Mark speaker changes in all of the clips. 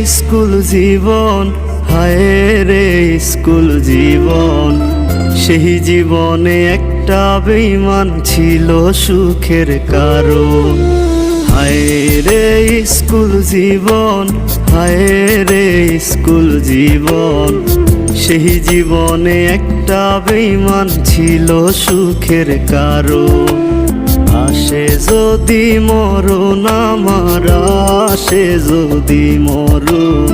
Speaker 1: School জীবন, হায় রে school জীবন। সেই জীবনে একটা বেঈমান ছিল সুখের কারণ। হায় রে স্কুল জীবন, হায় রে স্কুল জীবন। সেই জীবনে একটা বেঈমান ছিল সুখের কারণ। আসে যদি মরণ আমার, আসে যদি মরণ,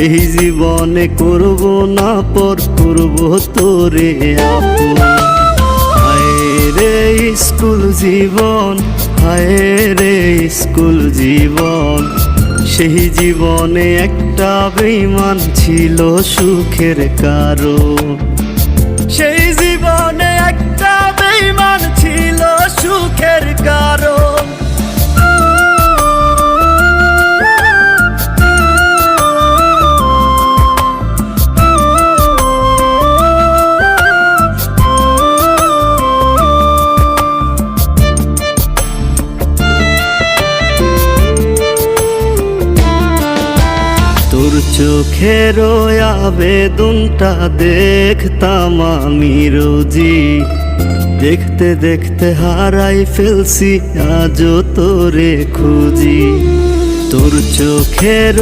Speaker 1: এই জীবনে করব না পর, করব তোরে আপন। হায় রে স্কুল জীবন, হায় রে স্কুল জীবন। সেই জীবনে একটা বেঈমান ছিল সুখের কারণ। সেই জীবনে একটা বেঈমান ছিল সুখের কারণ। তোর চোখের আবেদনটা দেখতাম আমি রোজি, দেখতে দেখতে হারাই ফেলছি আজও তোরে খুঁজি। তোর চোখের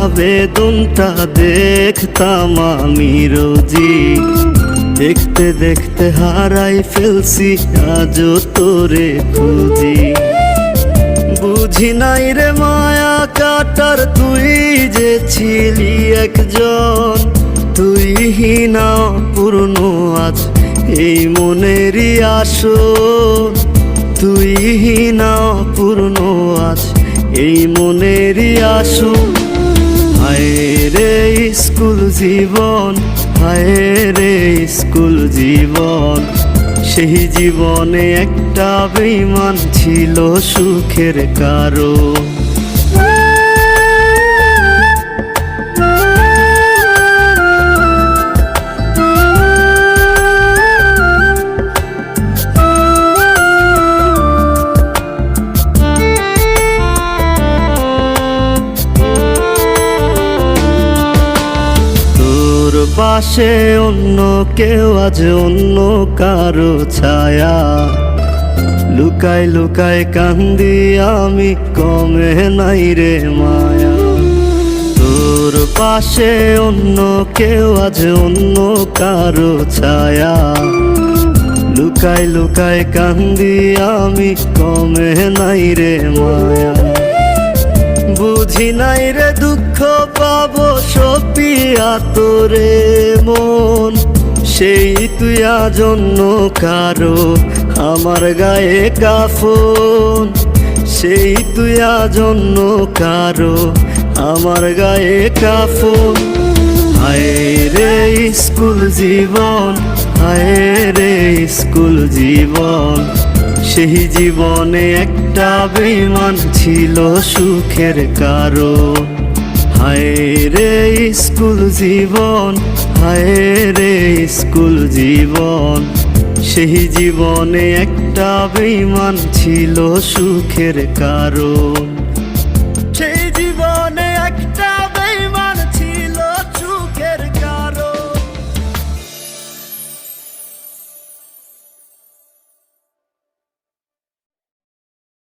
Speaker 1: আবেদনটা দেখতাম আমি রোজি, দেখতে দেখতে হারাই ফেলছি আজও তোরে খুঁজি। বুঝি নাই রে মায়া কাটার তুই যে ছিলি একজন, তুই হিনা পূর্ণ আজ এই মনেরই আসন। তুই হিনা পূর্ণ আজ এই মনেরই আসন। হায় রে স্কুল জীবন, হায় রে স্কুল জীবন। সেই জীবনে একটা বেঈমান ছিল সুখের কারণ। পাশে অন্য কেউ আজ অন্য কারো ছায়া, লুকাই লুকাই কান্দি আমি কমে নাই রে মায়া। তোর পাশে অন্য কেউ আজ অন্য কারো ছায়া, লুকাই লুকাই কান্দি আমি কমে নাই রে মায়া। বুঝি নাই রে দুঃখ পাবো সপিয়া তোরে মন, সেই তুই আজ অন্য কারো আমার গায়ে কাফন। সেই তুই আজ অন্য কারো আমার গায়ে কাফন। হায় রে স্কুল জীবন, হায় রে স্কুল জীবন। সেই জীবনে একটা বেঈমান ছিল সুখের কারণ। হায় রে স্কুল জীবন, হায় রে স্কুল জীবন। সেই জীবনে একটা বেঈমান ছিল সুখের কারণ।